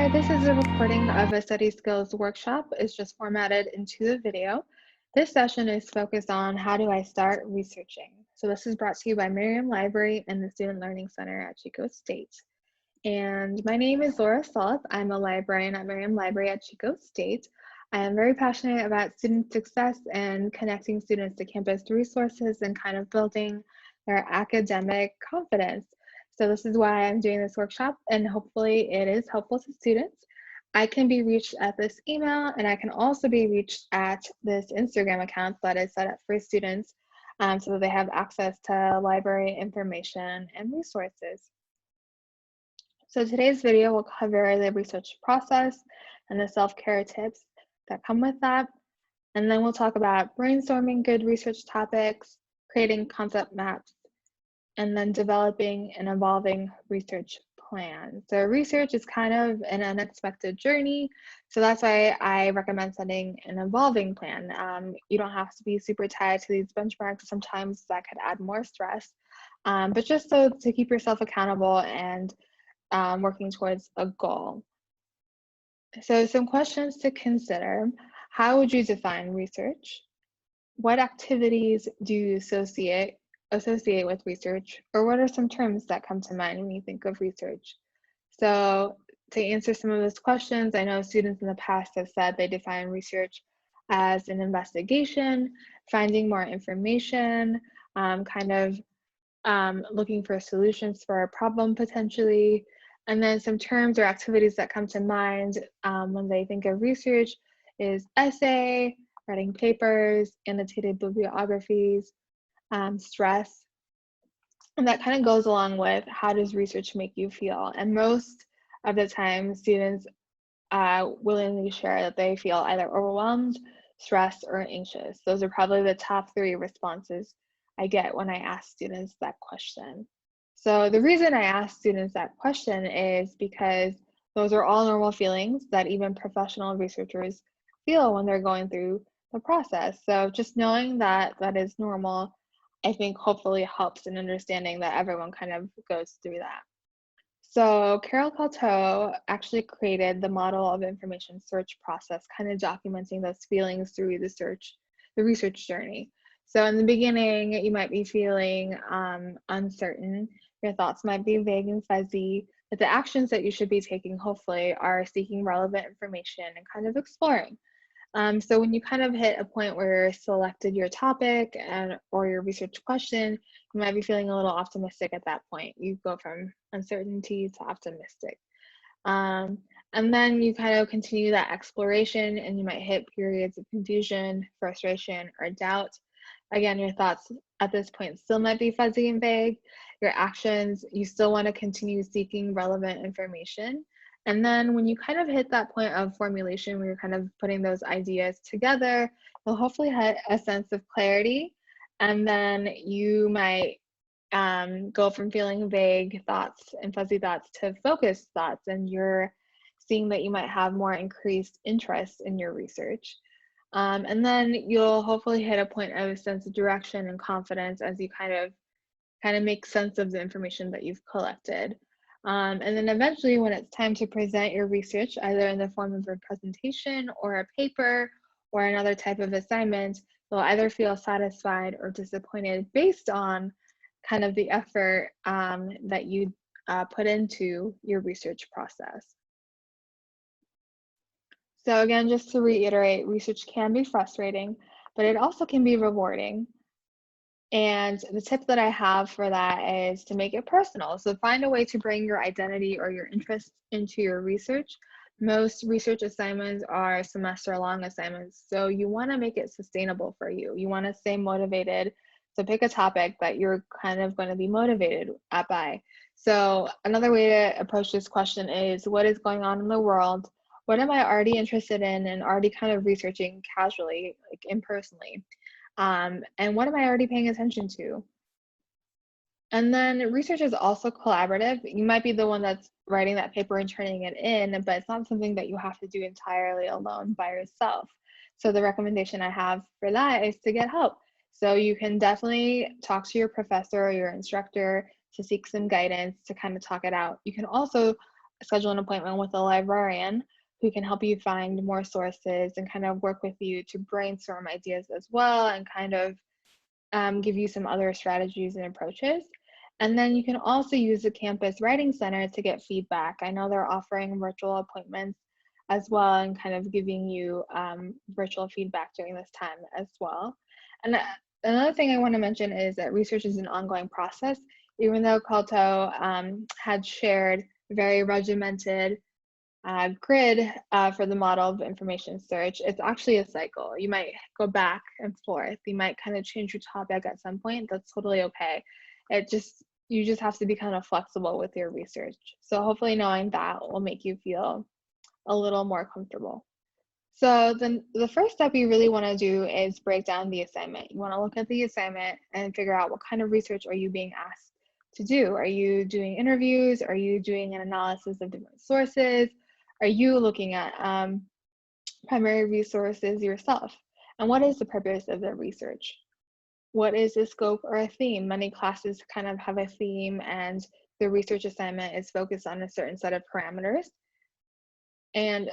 Hi, this is a recording of a study skills workshop. It's just formatted into the video. This session is focused on how do I start researching. So this is brought to you by Meriam Library and the Student Learning Center at Chico State. And my name is Laura Salth. I'm a librarian at Meriam Library at Chico State. I am very passionate about student success and connecting students to campus resources and kind of building their academic confidence. So this is why I'm doing this workshop, and hopefully it is helpful to students. I can be reached at this email, and I can also be reached at this Instagram account that is set up for students so that they have access to library information and resources. So today's video will cover the research process and the self-care tips that come with that. And then we'll talk about brainstorming good research topics, creating concept maps, and then developing and evolving research plans. So research is kind of an unexpected journey. So that's why I recommend setting an evolving plan. You don't have to be super tied to these benchmarks. Sometimes that could add more stress, but just so to keep yourself accountable and working towards a goal. So some questions to consider. How would you define research? What activities do you associate with research, or what are some terms that come to mind when you think of research? So to answer some of those questions, I know students in the past have said they define research as an investigation, finding more information, looking for solutions for a problem potentially. And then some terms or activities that come to mind when they think of research is essay, writing papers, annotated bibliographies, stress. And that kind of goes along with how does research make you feel? And most of the time, students willingly share that they feel either overwhelmed, stressed, or anxious. Those are probably the top 3 responses I get when I ask students that question. So the reason I ask students that question is because those are all normal feelings that even professional researchers feel when they're going through the process. So just knowing that that is normal, I think hopefully helps in understanding that everyone kind of goes through that. So Carol Calteau actually created the model of information search process, kind of documenting those feelings through the research journey. So in the beginning, you might be feeling uncertain. Your thoughts might be vague and fuzzy, but the actions that you should be taking, hopefully, are seeking relevant information and kind of exploring. So when you kind of hit a point where you've selected your topic or your research question, you might be feeling a little optimistic at that point. You go from uncertainty to optimistic. And then you kind of continue that exploration, and you might hit periods of confusion, frustration, or doubt. Again, your thoughts at this point still might be fuzzy and vague. Your actions, you still want to continue seeking relevant information. And then when you kind of hit that point of formulation, where you're kind of putting those ideas together, you'll hopefully have a sense of clarity. And then you might go from feeling vague thoughts and fuzzy thoughts to focused thoughts, and you're seeing that you might have more increased interest in your research. And then you'll hopefully hit a point of a sense of direction and confidence as you kind of make sense of the information that you've collected. And then eventually, when it's time to present your research, either in the form of a presentation or a paper or another type of assignment, you'll either feel satisfied or disappointed based on kind of the effort that you put into your research process. So again, just to reiterate, research can be frustrating, but it also can be rewarding. And the tip that I have for that is to make it personal. So find a way to bring your identity or your interest into your research. Most research assignments are semester-long assignments, so you want to make it sustainable for you. You want to stay motivated. So pick a topic that you're kind of going to be motivated by. So another way to approach this question is, what is going on in the world? What am I already interested in and already kind of researching casually, like impersonally? And what am I already paying attention to? And then research is also collaborative. You might be the one that's writing that paper and turning it in, but it's not something that you have to do entirely alone by yourself. So the recommendation I have for that is to get help. So you can definitely talk to your professor or your instructor to seek some guidance to kind of talk it out. You can also schedule an appointment with a librarian who can help you find more sources and kind of work with you to brainstorm ideas as well, and kind of give you some other strategies and approaches. And then you can also use the campus writing center to get feedback. I know they're offering virtual appointments as well, and kind of giving you virtual feedback during this time as well. And another thing I want to mention is that research is an ongoing process. Even though Kalto had shared very regimented grid for the model of information search, it's actually a cycle. You might go back and forth. You might kind of change your topic at some point. That's totally okay. You just have to be kind of flexible with your research. So hopefully knowing that will make you feel a little more comfortable. So then the first step you really want to do is break down the assignment. You want to look at the assignment and figure out what kind of research are you being asked to do. Are you doing interviews? Are you doing an analysis of different sources? Are you looking at primary resources yourself? And what is the purpose of the research? What is the scope or a theme? Many classes kind of have a theme, and the research assignment is focused on a certain set of parameters. And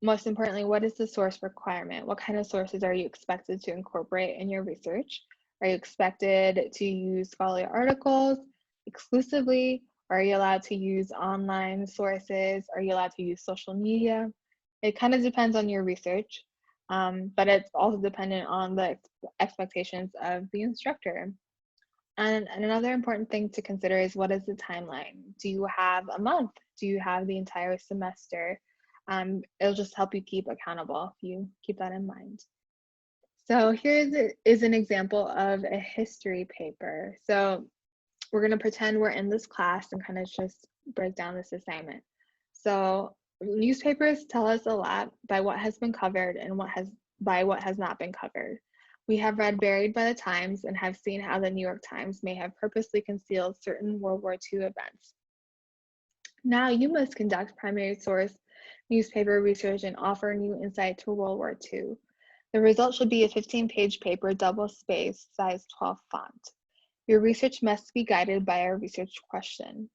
most importantly, what is the source requirement? What kind of sources are you expected to incorporate in your research? Are you expected to use scholarly articles exclusively? Are you allowed to use online sources? Are you allowed to use social media? It kind of depends on your research, but it's also dependent on the expectations of the instructor. And another important thing to consider is, what is the timeline? Do you have a month? Do you have the entire semester? It'll just help you keep accountable if you keep that in mind. So here is an example of a history paper. So we're going to pretend we're in this class and kind of just break down this assignment. So newspapers tell us a lot by what has been covered and by what has not been covered. We have read Buried by the Times and have seen how the New York Times may have purposely concealed certain World War II events. Now you must conduct primary source newspaper research and offer new insight to World War II. The result should be a 15-page paper, double-spaced, size 12 font. Your research must be guided by a research question.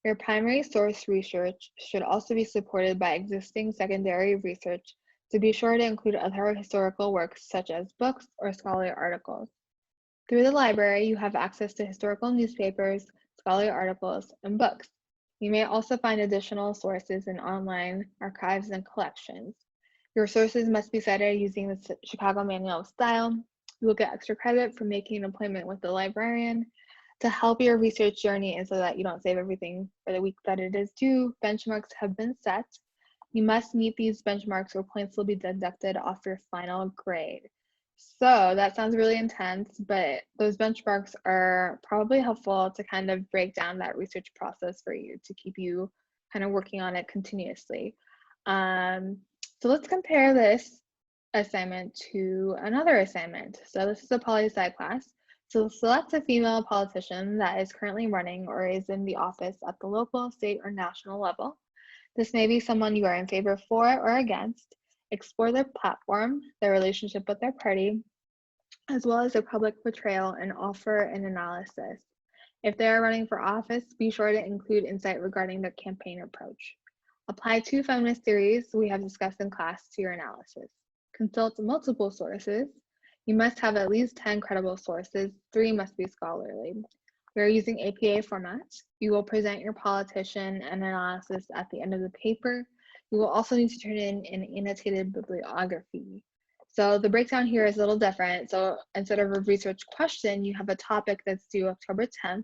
Your primary source research should also be supported by existing secondary research, to be sure to include other historical works such as books or scholarly articles. Through the library, you have access to historical newspapers, scholarly articles, and books. You may also find additional sources in online archives and collections. Your sources must be cited using the Chicago Manual of Style. You will get extra credit for making an appointment with the librarian. To help your research journey and so that you don't save everything for the week that it is due, benchmarks have been set. You must meet these benchmarks or points will be deducted off your final grade. So that sounds really intense, but those benchmarks are probably helpful to kind of break down that research process for you, to keep you kind of working on it continuously. So let's compare this assignment to another assignment. So this is a poli-sci class. So select a female politician that is currently running or is in the office at the local, state, or national level. This may be someone you are in favor for or against. Explore their platform, their relationship with their party, as well as their public portrayal, and offer an analysis. If they are running for office, be sure to include insight regarding their campaign approach. Apply 2 feminist theories we have discussed in class to your analysis. Consult multiple sources. You must have at least 10 credible sources. 3 must be scholarly. We are using APA format. You will present your politician and analysis at the end of the paper. You will also need to turn in an annotated bibliography. So the breakdown here is a little different. So instead of a research question, you have a topic that's due October 10th,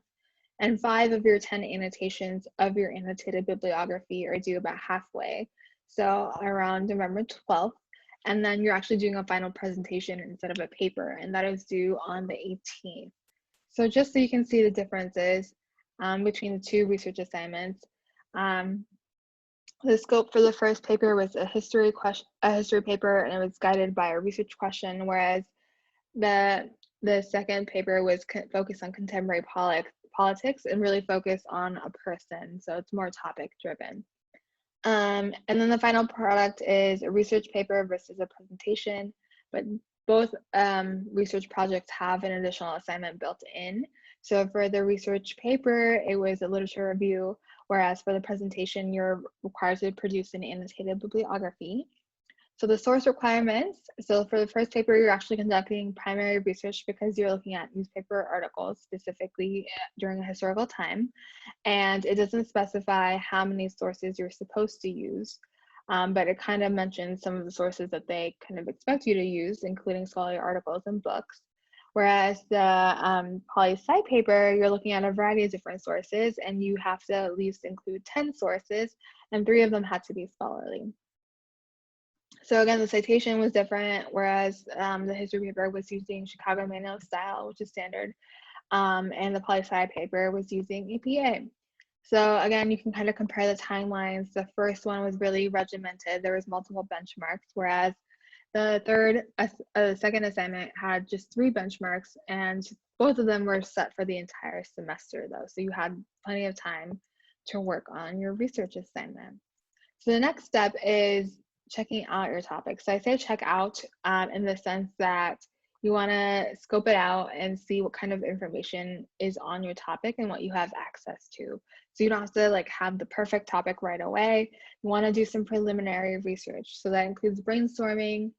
and 5 of your 10 annotations of your annotated bibliography are due about halfway, so around November 12th. And then you're actually doing a final presentation instead of a paper, and that is due on the 18th. So just so you can see the differences between the 2 research assignments, the scope for the first paper was a history paper, and it was guided by a research question, whereas the second paper was focused on contemporary politics and really focused on a person, so it's more topic driven. And then the final product is a research paper versus a presentation, but both research projects have an additional assignment built in. So for the research paper, it was a literature review, whereas for the presentation, you're required to produce an annotated bibliography. So the source requirements, so for the first paper, you're actually conducting primary research because you're looking at newspaper articles specifically during a historical time, and it doesn't specify how many sources you're supposed to use, but it kind of mentions some of the sources that they kind of expect you to use, including scholarly articles and books. Whereas the poli-sci paper, you're looking at a variety of different sources, and you have to at least include 10 sources, and 3 of them had to be scholarly. So again, the citation was different, whereas the history paper was using Chicago Manual style, which is standard, and the poli-sci paper was using APA. So again, you can kind of compare the timelines. The first one was really regimented. There was multiple benchmarks, whereas the second assignment had just 3 benchmarks, and both of them were set for the entire semester though. So you had plenty of time to work on your research assignment. So the next step is checking out your topic. So I say check out in the sense that you want to scope it out and see what kind of information is on your topic and what you have access to. So you don't have to like have the perfect topic right away. You want to do some preliminary research. So that includes brainstorming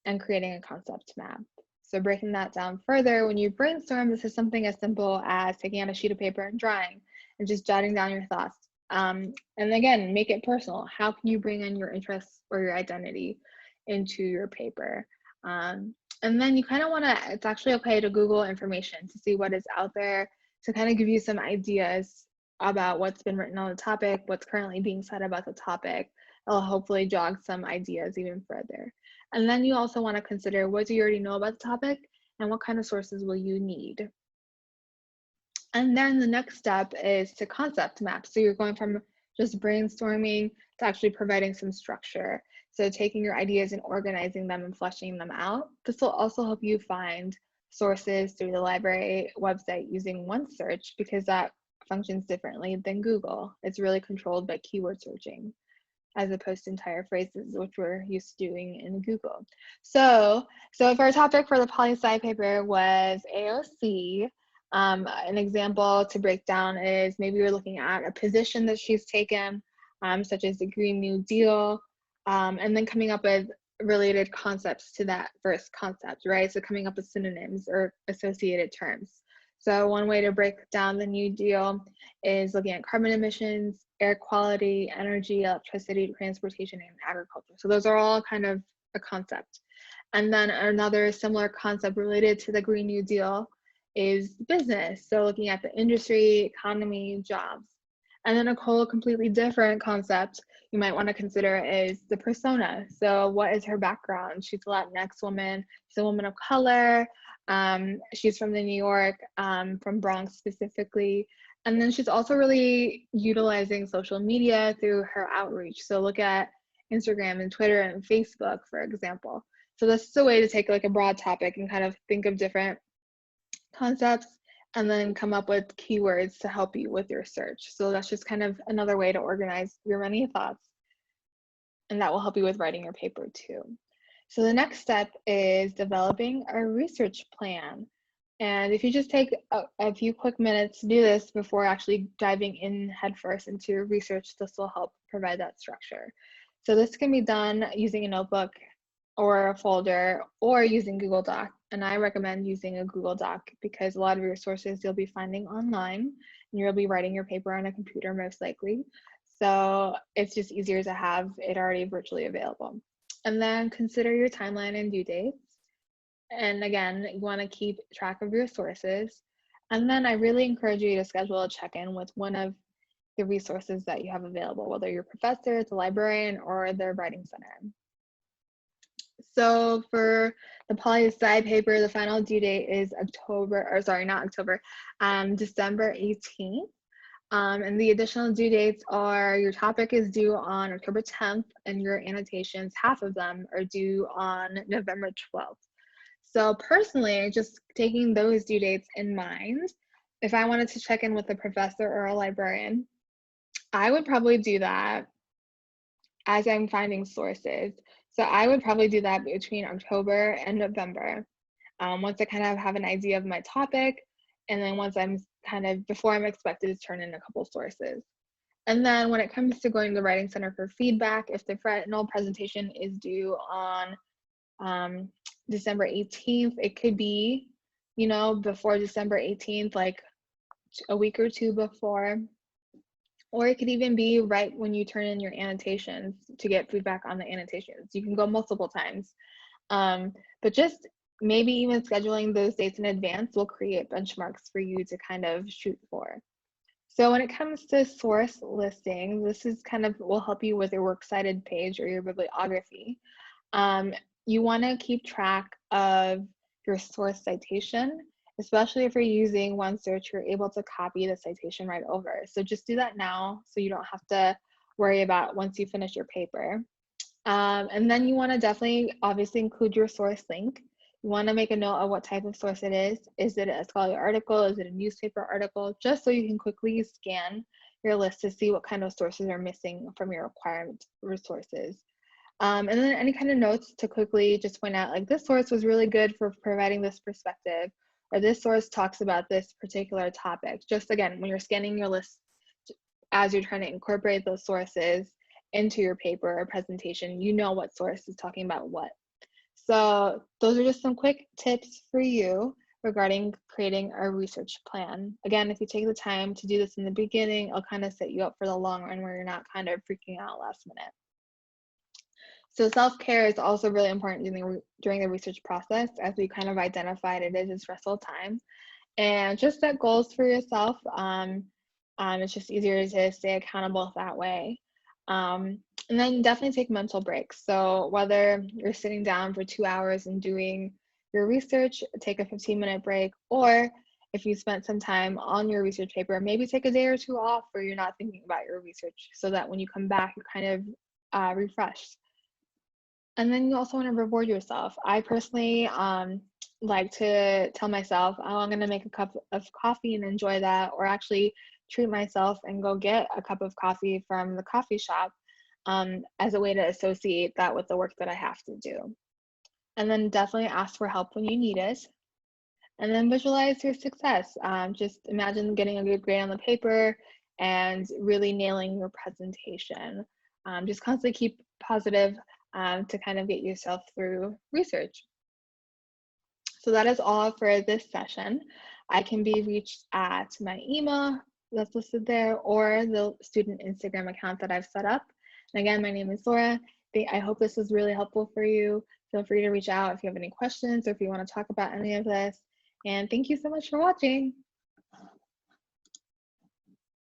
and creating a concept map. So breaking that down further, when you brainstorm, this is something as simple as taking out a sheet of paper and drawing and just jotting down your thoughts. And again, make it personal. How can you bring in your interests or your identity into your paper? And then you kind of want to, it's actually okay to Google information to see what is out there, to kind of give you some ideas about what's been written on the topic, what's currently being said about the topic. It'll hopefully jog some ideas even further. And then you also want to consider, what do you already know about the topic and what kind of sources will you need? And then the next step is to concept map. So you're going from just brainstorming to actually providing some structure. So taking your ideas and organizing them and fleshing them out. This will also help you find sources through the library website using OneSearch, because that functions differently than Google. It's really controlled by keyword searching, as opposed to entire phrases, which we're used to doing in Google. So if our topic for the poli-sci paper was AOC, an example to break down is maybe you're looking at a position that she's taken, such as the Green New Deal, and then coming up with related concepts to that first concept, right? So coming up with synonyms or associated terms. So one way to break down the New Deal is looking at carbon emissions, air quality, energy, electricity, transportation, and agriculture. So those are all kind of a concept. And then another similar concept related to the Green New Deal is business. So looking at the industry, economy, jobs. And then a whole completely different concept you might want to consider is the persona. So what is her background? She's a Latinx woman, she's a woman of color, she's from the New York, from Bronx specifically. And then she's also really utilizing social media through her outreach. So look at Instagram and Twitter and Facebook, for example. So this is a way to take like a broad topic and kind of think of different concepts and then come up with keywords to help you with your search. So that's just kind of another way to organize your many thoughts, and that will help you with writing your paper too. So the next step is developing a research plan. And if you just take a few quick minutes to do this before actually diving in headfirst into your research, this will help provide that structure. So this can be done using a notebook or a folder or using Google Doc. And I recommend using a Google Doc because a lot of your sources you'll be finding online, and you'll be writing your paper on a computer most likely. So it's just easier to have it already virtually available. And then consider your timeline and due dates. And again, you want to keep track of your sources. And then I really encourage you to schedule a check-in with one of the resources that you have available, whether your professor, the librarian, or the writing center. So for the poli-sci paper, the final due date is December 18th. And the additional due dates are your topic is due on October 10th, and your annotations, half of them, are due on November 12th. So personally, just taking those due dates in mind, if I wanted to check in with a professor or a librarian, I would probably do that as I'm finding sources. So I would probably do that between October and November. Once I kind of have an idea of my topic, and then once I'm before I'm expected to turn in a couple sources. And then when it comes to going to the Writing Center for feedback, if the final presentation is due on December 18th, it could be, you know, before December 18th, like a week or two before, or it could even be right when you turn in your annotations to get feedback on the annotations. You can go multiple times. But just maybe even scheduling those dates in advance will create benchmarks for you to kind of shoot for. So when it comes to source listing, this is kind of will help you with your works cited page or your bibliography. You want to keep track of your source citation, especially if you're using OneSearch, you're able to copy the citation right over. So just do that now so you don't have to worry about once you finish your paper. And then you want to definitely obviously include your source link. You want to make a note of what type of source it is. Is it a scholarly article? Is it a newspaper article? Just so you can quickly scan your list to see what kind of sources are missing from your required resources. And then any kind of notes to quickly just point out, like, this source was really good for providing this perspective, or this source talks about this particular topic. Just again, when you're scanning your list, as you're trying to incorporate those sources into your paper or presentation, you know what source is talking about what. So those are just some quick tips for you regarding creating a research plan. Again, if you take the time to do this in the beginning, it'll kind of set you up for the long run where you're not kind of freaking out last minute. So self-care is also really important during the research process, as we kind of identified it is a stressful time. And just set goals for yourself. It's just easier to stay accountable that way. And then definitely take mental breaks. So whether you're sitting down for 2 hours and doing your research, take a 15-minute break, or if you spent some time on your research paper, maybe take a day or two off where you're not thinking about your research so that when you come back, you're kind of refreshed. And then you also want to reward yourself. I personally like to tell myself, oh, I'm going to make a cup of coffee and enjoy that, or actually treat myself and go get a cup of coffee from the coffee shop as a way to associate that with the work that I have to do. And then definitely ask for help when you need it. And then visualize your success. Just imagine getting a good grade on the paper and really nailing your presentation. Just constantly keep positive to kind of get yourself through research. So that is all for this session. I can be reached at my email that's listed there, or the student Instagram account that I've set up. And again, my name is Laura. I hope this was really helpful for you. Feel free to reach out if you have any questions or if you want to talk about any of this. And thank you so much for watching.